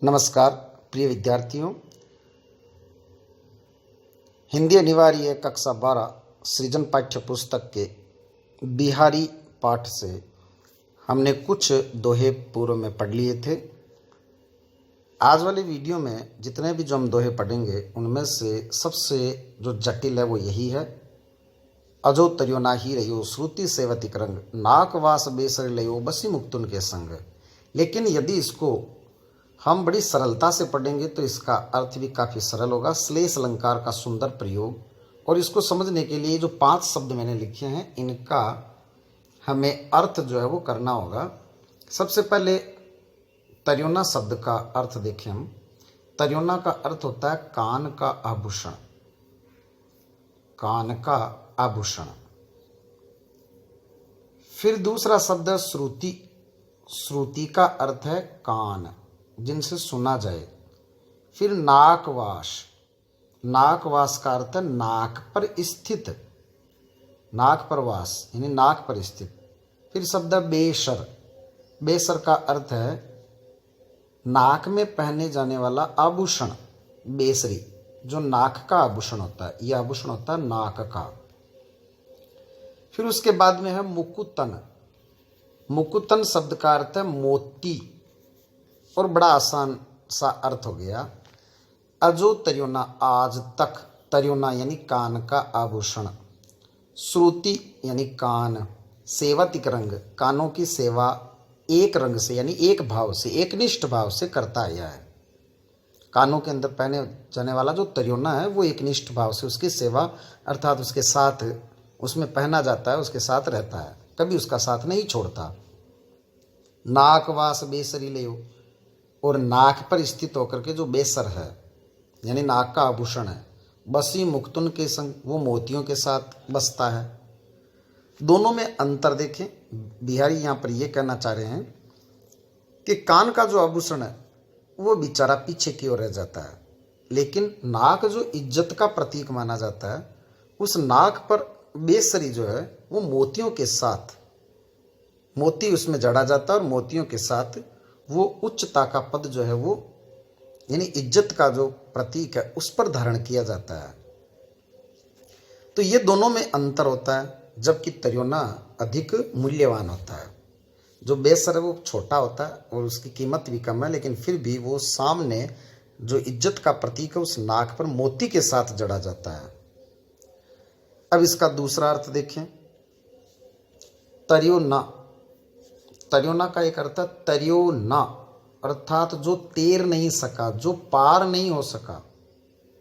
नमस्कार प्रिय विद्यार्थियों, हिंदी अनिवार्य कक्षा 12 सृजन पाठ्य पुस्तक के बिहारी पाठ से हमने कुछ दोहे पूर्व में पढ़ लिए थे। आज वाली वीडियो में जितने भी जो हम दोहे पढ़ेंगे उनमें से सबसे जो जटिल है वो यही है। अजो तरियो ना ही रहियो श्रुति सेवतिक रंग, नाक वास बेसर लयो बसी मुक्तुन के संग। लेकिन यदि इसको हम बड़ी सरलता से पढ़ेंगे तो इसका अर्थ भी काफ़ी सरल होगा। श्लेष अलंकार का सुंदर प्रयोग, और इसको समझने के लिए जो 5 शब्द मैंने लिखे हैं इनका हमें अर्थ जो है वो करना होगा। सबसे पहले तर्योना शब्द का अर्थ देखें हम। तर्योना का अर्थ होता है कान का आभूषण, कान का आभूषण। फिर दूसरा शब्द है श्रुति। श्रुति का अर्थ है कान, जिनसे सुना जाए। फिर नाकवास, नाकवास का अर्थ है नाक पर स्थित, नाक पर वास यानी नाक पर स्थित। फिर शब्द है बेसर। बेसर का अर्थ है नाक में पहने जाने वाला आभूषण, बेसरी, जो नाक का आभूषण होता है, यह आभूषण होता है नाक का। फिर उसके बाद में है मुकुतन। मुकुतन शब्द का अर्थ है मोती, और बड़ा आसान सा अर्थ हो गया। अजो तर्योना, आज तक, तर्योना यानी कान का आभूषण, श्रुति यानी कान, सेवतिक रंग, कानों की सेवा एक रंग से यानी एक भाव से, एकनिष्ठ भाव से करता आया है। कानों के अंदर पहने जाने वाला जो तर्योना है वो एकनिष्ठ भाव से उसकी सेवा, अर्थात उसके साथ, उसमें पहना जाता है, उसके साथ रहता है, कभी उसका साथ नहीं छोड़ता। नाकवास बेसरी लेयो, और नाक पर स्थित होकर के जो बेसर है यानी नाक का आभूषण है। बसी मुक्तुन के संग, वो मोतियों के साथ बसता है। दोनों में अंतर देखें। बिहारी यहाँ पर ये कहना चाह रहे हैं कि कान का जो आभूषण है वो बेचारा पीछे की ओर रह जाता है, लेकिन नाक जो इज्जत का प्रतीक माना जाता है, उस नाक पर बेसरी जो है वो मोतियों के साथ, मोती उसमें जड़ा जाता है, और मोतियों के साथ वो उच्चता का पद जो है वो यानी इज्जत का जो प्रतीक है उस पर धारण किया जाता है। तो ये दोनों में अंतर होता है, जबकि तर्योना अधिक मूल्यवान होता है। जो बेसर है वो छोटा होता है और उसकी कीमत भी कम है, लेकिन फिर भी वो सामने जो इज्जत का प्रतीक है उस नाक पर मोती के साथ जड़ा जाता है। अब इसका दूसरा अर्थ देखें। तर्योना, तर्योना का एक अर्थ है तर्योना, अर्थात जो तैर नहीं सका, जो पार नहीं हो सका,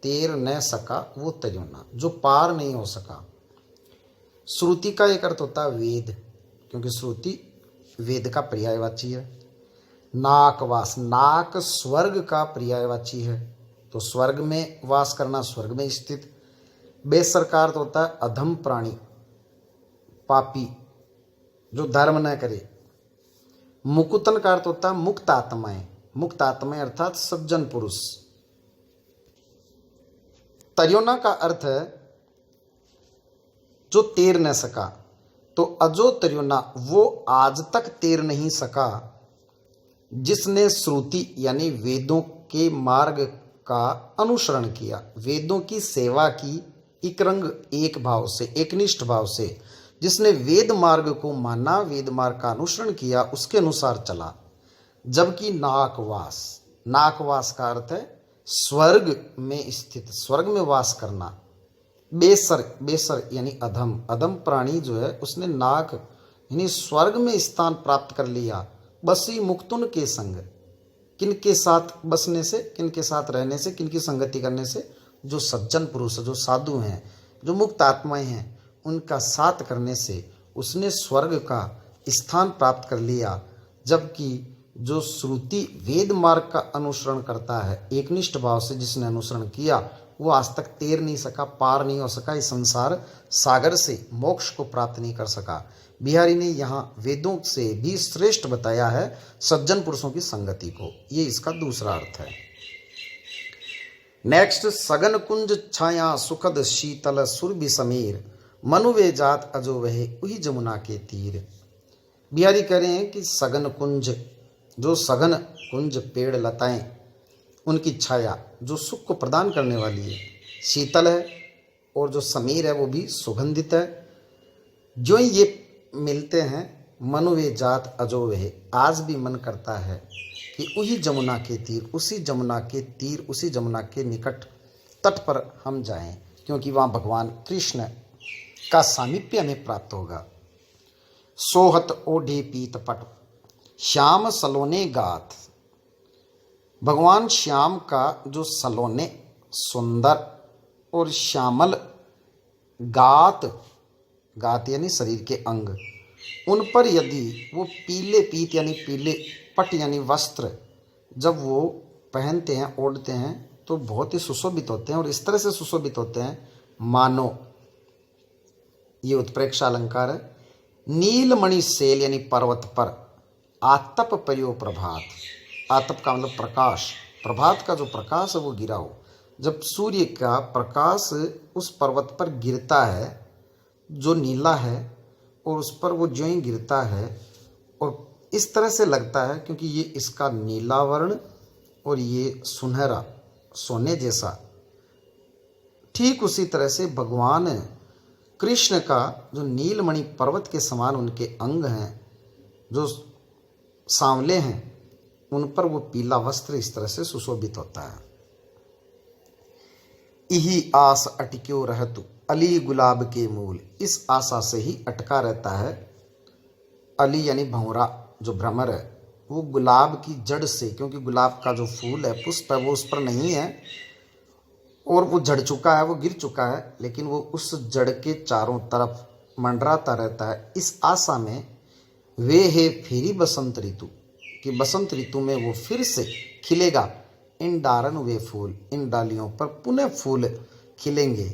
तैर न सका वो तर्योना, जो पार नहीं हो सका। श्रुति का एक अर्थ होता है वेद, क्योंकि श्रुति वेद का पर्यायवाची है। नाकवास, नाक स्वर्ग का पर्यायवाची है, तो स्वर्ग में वास करना, स्वर्ग में स्थित। बेसर का अर्थ होता है अधम प्राणी, पापी, जो धर्म न करे। मुकुतन का अर्थ होता है मुक्त आत्माएं, मुक्त आत्माएं अर्थात सज्जन पुरुष। तर्योना का अर्थ है जो तैर न सका, तो अजो तर्योना वो आज तक तैर नहीं सका जिसने श्रुति यानी वेदों के मार्ग का अनुसरण किया, वेदों की सेवा की, एक रंग एक भाव से, एकनिष्ठ भाव से, जिसने वेद मार्ग को माना, वेद मार्ग का अनुसरण किया, उसके अनुसार चला। जबकि नाकवास, नाकवास का अर्थ है स्वर्ग में स्थित, स्वर्ग में वास करना। बेसर, बेसर यानी अधम, अधम प्राणी जो है उसने नाक यानी स्वर्ग में स्थान प्राप्त कर लिया। बसी मुक्तुन के संग, किनके साथ बसने से, किनके साथ रहने से, किनकी संगति करने से, जो सज्जन पुरुष, जो साधु हैं, जो मुक्त आत्माएं हैं, उनका साथ करने से उसने स्वर्ग का स्थान प्राप्त कर लिया। जबकि जो श्रुति वेद मार्ग का अनुसरण करता है, एकनिष्ठ भाव से जिसने अनुसरण किया, वो आज तक तैर नहीं सका, पार नहीं हो सका, इस संसार सागर से मोक्ष को प्राप्त नहीं कर सका। बिहारी ने यहाँ वेदों से भी श्रेष्ठ बताया है सज्जन पुरुषों की संगति को। ये इसका दूसरा अर्थ है। नेक्स्ट, सगन कुंज छाया सुखद शीतल सुरभि समीर, मनुवे जात अजो वह उही जमुना के तीर। बिहारी कह रहे हैं कि सगन कुंज, जो सघन कुंज पेड़ लताएं उनकी छाया जो सुख को प्रदान करने वाली है शीतल है, और जो समीर है वो भी सुगंधित है। जो ही ये मिलते हैं मनु वे जात अजो वह, आज भी मन करता है कि उसी जमुना के तीर, उसी जमुना के तीर, उसी जमुना के निकट तट पर हम जाएं, क्योंकि वहाँ भगवान कृष्ण का सामीप्य हमें प्राप्त होगा। सोहत ओढ़े पीत पट श्याम सलोने गात, भगवान श्याम का जो सलोने सुंदर और श्यामल गात, गात यानी शरीर के अंग, उन पर यदि वो पीले पीत यानी पीले पट यानी वस्त्र जब वो पहनते हैं, ओढ़ते हैं, तो बहुत ही सुशोभित होते हैं। और इस तरह से सुशोभित होते हैं मानो, ये उत्प्रेक्ष अलंकार है, नीलमणि सेल यानी पर्वत पर आतप पयो प्रभात, आतप का मतलब प्रकाश, प्रभात का जो प्रकाश है वो गिरा हो। जब सूर्य का प्रकाश उस पर्वत पर गिरता है जो नीला है, और उस पर वो ज्यों ही गिरता है और इस तरह से लगता है क्योंकि ये इसका नीला वर्ण और ये सुनहरा सोने जैसा, ठीक उसी तरह से भगवान कृष्ण का जो नीलमणि पर्वत के समान उनके अंग हैं, जो सांवले हैं, उन पर वो पीला वस्त्र इस तरह से सुशोभित होता है। इही आस अटक्यो रहतु अली गुलाब के मूल, इस आशा से ही अटका रहता है अली यानी भंवरा जो भ्रमर है, वो गुलाब की जड़ से, क्योंकि गुलाब का जो फूल है, पुष्प है, वो उस पर नहीं है और वो झड़ चुका है, वो गिर चुका है, लेकिन वो उस जड़ के चारों तरफ मंडराता रहता है इस आशा में वे है फिरी बसंत ऋतु, कि बसंत ऋतु में वो फिर से खिलेगा। इन डारन वे फूल, इन डालियों पर पुनः फूल खिलेंगे।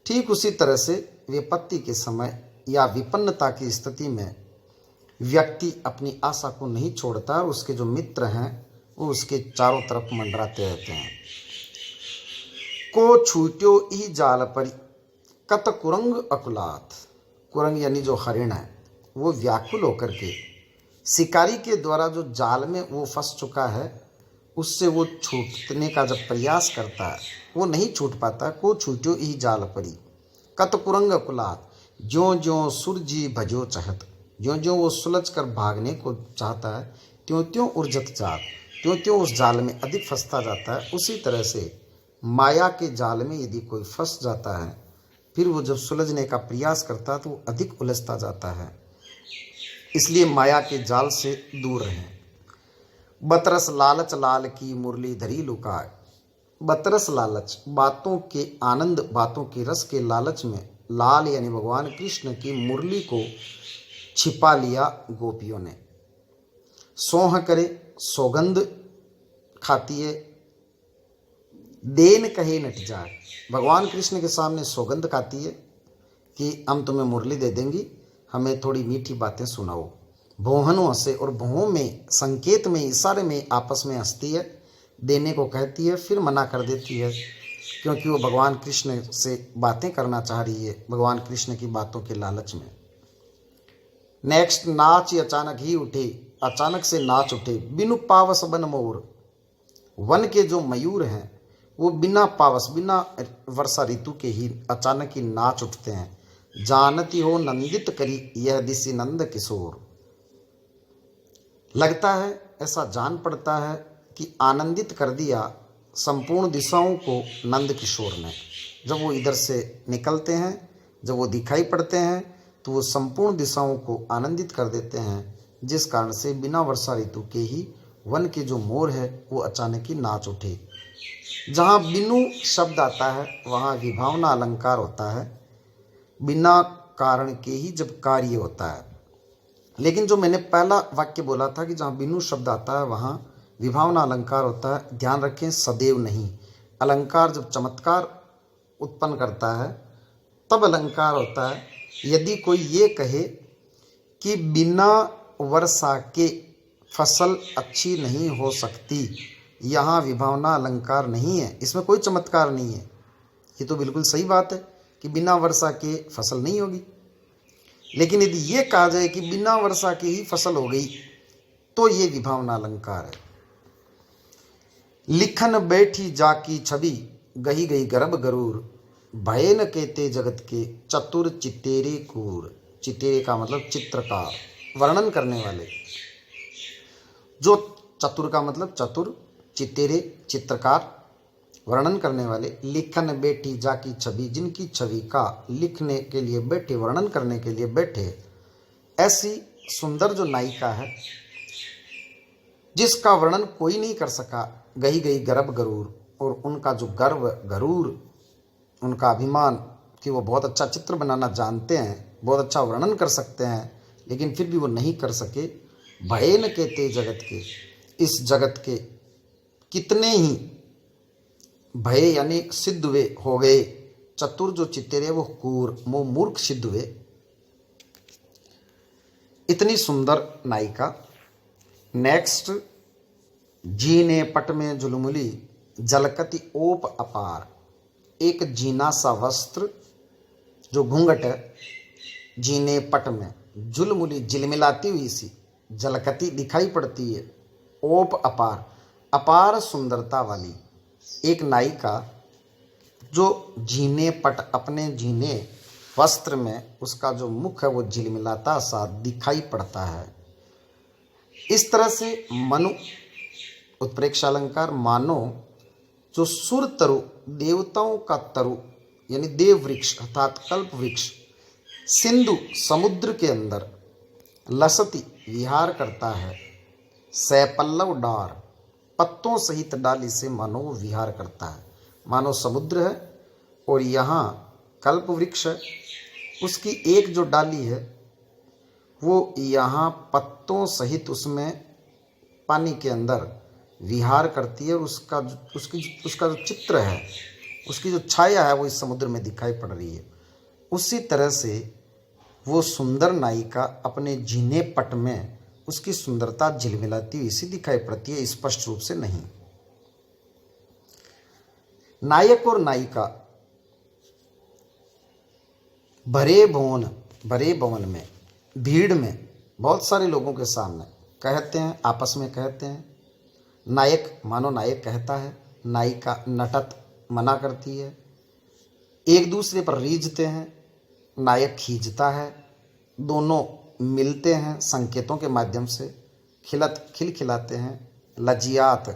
ठीक उसी तरह से विपत्ति के समय या विपन्नता की स्थिति में व्यक्ति अपनी आशा को नहीं छोड़ता और उसके जो मित्र हैं वो उसके चारों तरफ मंडराते रहते हैं। को छूट्यो ई जाल परी कत कुरंग अकुलात, कुरंग यानी जो हरिण है वो व्याकुल होकर के शिकारी के द्वारा जो जाल में वो फंस चुका है उससे वो छूटने का जब प्रयास करता है वो नहीं छूट पाता। को छूट्यो ई जाल परी कत कुरंग अकुलात, ज्यों ज्यों सुरजी भजो चाहत, ज्यों ज्यों वो सुलझ कर भागने को चाहता है त्यों त्यों उर्जत जात, त्यों त्यों उस जाल में अधिक फंसता जाता है। उसी तरह से माया के जाल में यदि कोई फंस जाता है फिर वो जब सुलझने का प्रयास करता है तो वो अधिक उलझता जाता है। इसलिए माया के जाल से दूर रहें। बतरस लालच लाल की मुरली धरी लुकाए, बतरस लालच बातों के आनंद, बातों के रस के लालच में लाल यानी भगवान कृष्ण की मुरली को छिपा लिया गोपियों ने। सोह करे सौगंध खाती है, देन कहे नट जाए, भगवान कृष्ण के सामने सौगंध खाती है कि हम तुम्हें मुरली दे देंगी, हमें थोड़ी मीठी बातें सुनाओ। भोहन हंसे, और भों में संकेत में इशारे में आपस में हंसती है, देने को कहती है फिर मना कर देती है क्योंकि वो भगवान कृष्ण से बातें करना चाह रही है, भगवान कृष्ण की बातों के लालच में। नेक्स्ट, नाच अचानक ही उठे, अचानक से नाच उठे। बिनु पावस बन मोर, वन के जो मयूर हैं वो बिना पावस, बिना वर्षा ऋतु के ही अचानक ही नाच उठते हैं। जानती हो नंदित करी यह दिशि नंद किशोर, लगता है ऐसा जान पड़ता है कि आनंदित कर दिया संपूर्ण दिशाओं को नंद किशोर ने। जब वो इधर से निकलते हैं, जब वो दिखाई पड़ते हैं तो वो संपूर्ण दिशाओं को आनंदित कर देते हैं, जिस कारण से बिना वर्षा ऋतु के ही वन के जो मोर है वो अचानक ही नाच उठे। जहाँ बिनु शब्द आता है वहाँ विभावना अलंकार होता है, बिना कारण के ही जब कार्य होता है। लेकिन जो मैंने पहला वाक्य बोला था कि जहाँ बिनु शब्द आता है वहाँ विभावना अलंकार होता है, ध्यान रखें सदैव नहीं। अलंकार जब चमत्कार उत्पन्न करता है तब अलंकार होता है। यदि कोई ये कहे कि बिना वर्षा के फसल अच्छी नहीं हो सकती, यहाँ विभावना अलंकार नहीं है, इसमें कोई चमत्कार नहीं है, ये तो बिल्कुल सही बात है कि बिना वर्षा के फसल नहीं होगी। लेकिन यदि ये कहा जाए कि बिना वर्षा के ही फसल हो गई तो ये विभावना अलंकार है। लिखन बैठी जाकी छवि, गही गई गर्भ गरूर, भय न केते जगत के, चतुर चितेरे कूर। चितेरे का मतलब चित्रकार, वर्णन करने वाले। जो चतुर का मतलब चतुर, चितेरे चित्रकार, वर्णन करने वाले। लिखन बैठी जाकी छवि, जिनकी छवि का लिखने के लिए बैठे, वर्णन करने के लिए बैठे, ऐसी सुंदर जो नायिका है जिसका वर्णन कोई नहीं कर सका। गही गई गर्भ गरूर, और उनका जो गर्व गरूर, उनका अभिमान कि वो बहुत अच्छा चित्र बनाना जानते हैं, बहुत अच्छा वर्णन कर सकते हैं, लेकिन फिर भी वो नहीं कर सके। भय न केते जगत के, इस जगत के कितने ही भय यानी सिद्ध वे हो गए। चतुर जो चित्तेरे वो कूर, वो मूर्ख सिद्ध हुए। इतनी सुंदर नायिका। नेक्स्ट, जीने पट में झुलमुली, जलकती ओप अपार। एक जीना सा वस्त्र जो घूंघट है, जीने पट में, झुलमुली झिलमिलाती हुई सी, जलकती दिखाई पड़ती है, ओप अपार, अपार सुंदरता वाली एक नायिका जो जीने पट, अपने जीने वस्त्र में उसका जो मुख है वो झिलमिलाता सा दिखाई पड़ता है। इस तरह से मनु उत्प्रेक्षालंकार, मानो जो सुर तरु, देवताओं का तरु यानी देव वृक्ष अर्थात कल्प वृक्ष, सिंधु समुद्र के अंदर, लसती विहार करता है, सैपल्लव डार, पत्तों सहित डाली से मानो वो विहार करता है। मानो समुद्र है और यहाँ कल्प वृक्ष है, उसकी एक जो डाली है वो यहाँ पत्तों सहित उसमें पानी के अंदर विहार करती है, और उसका जो चित्र है, उसकी जो छाया है वो इस समुद्र में दिखाई पड़ रही है। उसी तरह से वो सुंदर नायिका अपने जीने पट में उसकी सुंदरता झिलमिलाती हुई सी दिखाई पड़ती है, स्पष्ट रूप से नहीं। नायक और नायिका भरे भवन में, भीड़ में, बहुत सारे लोगों के सामने कहते हैं, आपस में कहते हैं। नायक मानो नायक कहता है, नायिका नटत मना करती है, एक दूसरे पर रीझते हैं, नायक खींचता है, दोनों मिलते हैं संकेतों के माध्यम से, खिलखिलाते हैं। लजियात,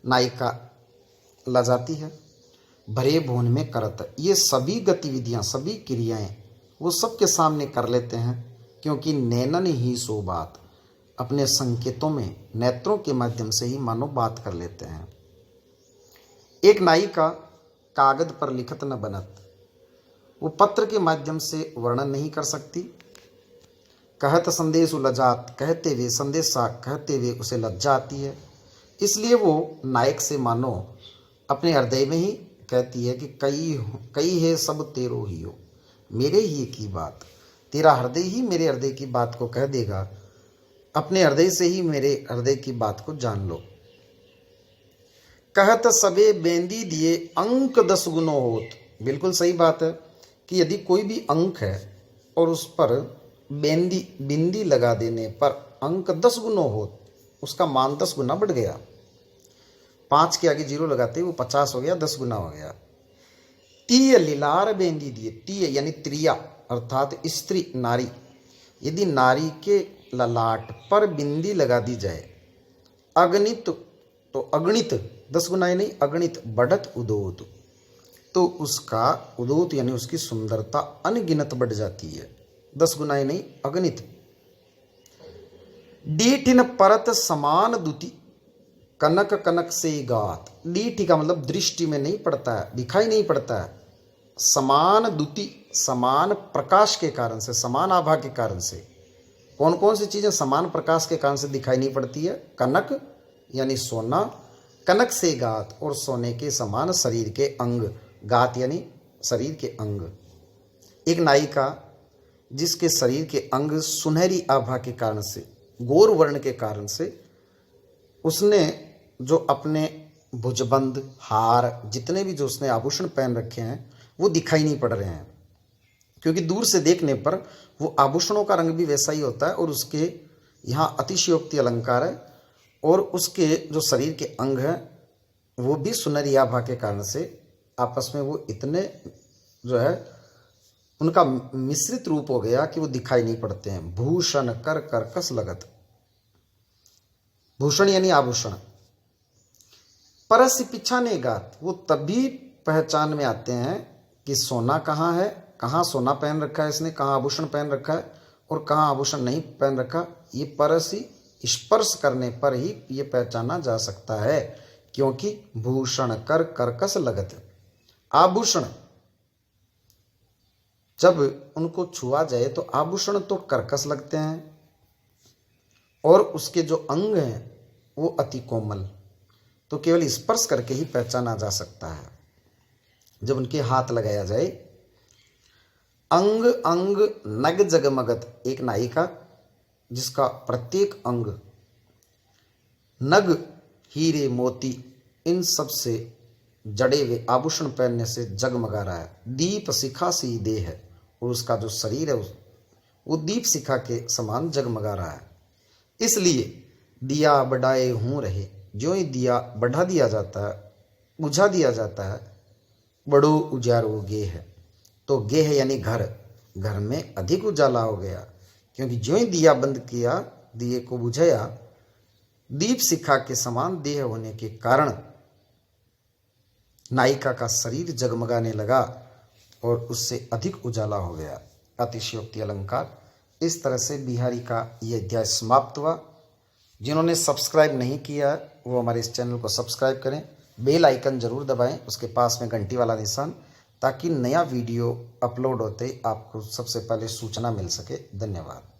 नायिका लजाती है, भरे भवन में करत, ये सभी गतिविधियां, सभी क्रियाएं वो सबके सामने कर लेते हैं, क्योंकि नैनन ही सो बात, अपने संकेतों में नेत्रों के माध्यम से ही मानो बात कर लेते हैं। एक नायिका कागज पर लिखत न बनत, वो पत्र के माध्यम से वर्णन नहीं कर सकती। कहत संदेश लजात, कहते हुए संदेशा कहते हुए उसे लज्जा आती है, इसलिए वो नायक से मानो अपने हृदय में ही कहती है कि कई है सब तेरो ही हो, मेरे ही की बात, तेरा हृदय ही मेरे हृदय की बात को कह देगा, अपने हृदय से ही मेरे हृदय की बात को जान लो। कहत सबे बेंदी दिए अंक 10 गुनो होत, बिल्कुल सही बात है कि यदि कोई भी अंक है और उस पर बिंदी लगा देने पर अंक 10 गुनो होत, उसका मान 10 गुना बढ़ गया। 5 के आगे 0 लगाते वो 50 हो गया, 10 गुना हो गया। तीय लीलार बेंदी दिए, तीय यानी त्रिया अर्थात स्त्री नारी, यदि नारी के ललाट पर बिंदी लगा दी जाए, अगणित तो अगणित 10 गुना नहीं, अगणित बढ़त उदोत, तो उसका उदोत यानी उसकी सुंदरता अनगिनत बढ़ जाती है, 10 गुना नहीं अगणित। डीठिन परत समान दुति, कनक कनक से गात, डीठी का मतलब दृष्टि में नहीं पड़ता है, दिखाई नहीं पड़ता है। समान दुति, समान प्रकाश के कारण से, समान आभा के कारण से। कौन कौन सी चीजें समान प्रकाश के कारण से दिखाई नहीं पड़ती है? कनक यानी सोना, कनक से गात और सोने के समान शरीर के अंग, गात यानी शरीर के अंग। एक नायिका जिसके शरीर के अंग सुनहरी आभा के कारण से, गौर वर्ण के कारण से, उसने जो अपने भुजबंद, हार, जितने भी जो उसने आभूषण पहन रखे हैं वो दिखाई नहीं पड़ रहे हैं, क्योंकि दूर से देखने पर वो आभूषणों का रंग भी वैसा ही होता है और उसके यहाँ अतिशयोक्ति अलंकार है और उसके जो शरीर के अंग हैं वो भी सुनहरी आभा के कारण से आपस में वो इतने जो है उनका मिश्रित रूप हो गया कि वो दिखाई नहीं पड़ते हैं। भूषण कर कर्कश लगत, भूषण यानी आभूषण। परस पिछाने गात, वो तभी पहचान में आते हैं कि सोना कहाँ है, कहाँ सोना पहन रखा है इसने, कहाँ आभूषण पहन रखा है और कहाँ आभूषण नहीं पहन रखा। ये परसी स्पर्श करने पर ही ये पहचाना जा सकता है, क्योंकि भूषण कर कर्कश लगत, आभूषण जब उनको छुआ जाए तो आभूषण तो कर्कश लगते हैं और उसके जो अंग हैं वो अति कोमल, तो केवल स्पर्श करके ही पहचाना जा सकता है। जब उनके हाथ लगाया जाए, अंग अंग नग जगमगत, एक नायिका जिसका प्रत्येक अंग नग हीरे मोती इन सब से जड़े हुए आभूषण पहनने से जगमगा रहा है। दीप शिखा सी देह है, और उसका जो शरीर है वो दीप शिखा के समान जगमगा रहा है। इसलिए दिया बढ़ाए हूँ रहे, जो ही दिया बढ़ा दिया जाता है, बुझा दिया जाता है, बड़ो उजारो गेह है। तो गेह यानी घर, घर में अधिक उजाला हो गया, क्योंकि जो ही दिया बंद किया, दिए को बुझाया, दीप शिखा के समान देह होने के कारण नायिका का शरीर जगमगाने लगा और उससे अधिक उजाला हो गया। अतिशयोक्ति अलंकार। इस तरह से बिहारी का ये अध्याय समाप्त हुआ। जिन्होंने सब्सक्राइब नहीं किया वो हमारे इस चैनल को सब्सक्राइब करें, बेल आइकन जरूर दबाएं, उसके पास में घंटी वाला निशान, ताकि नया वीडियो अपलोड होते आपको सबसे पहले सूचना मिल सके। धन्यवाद।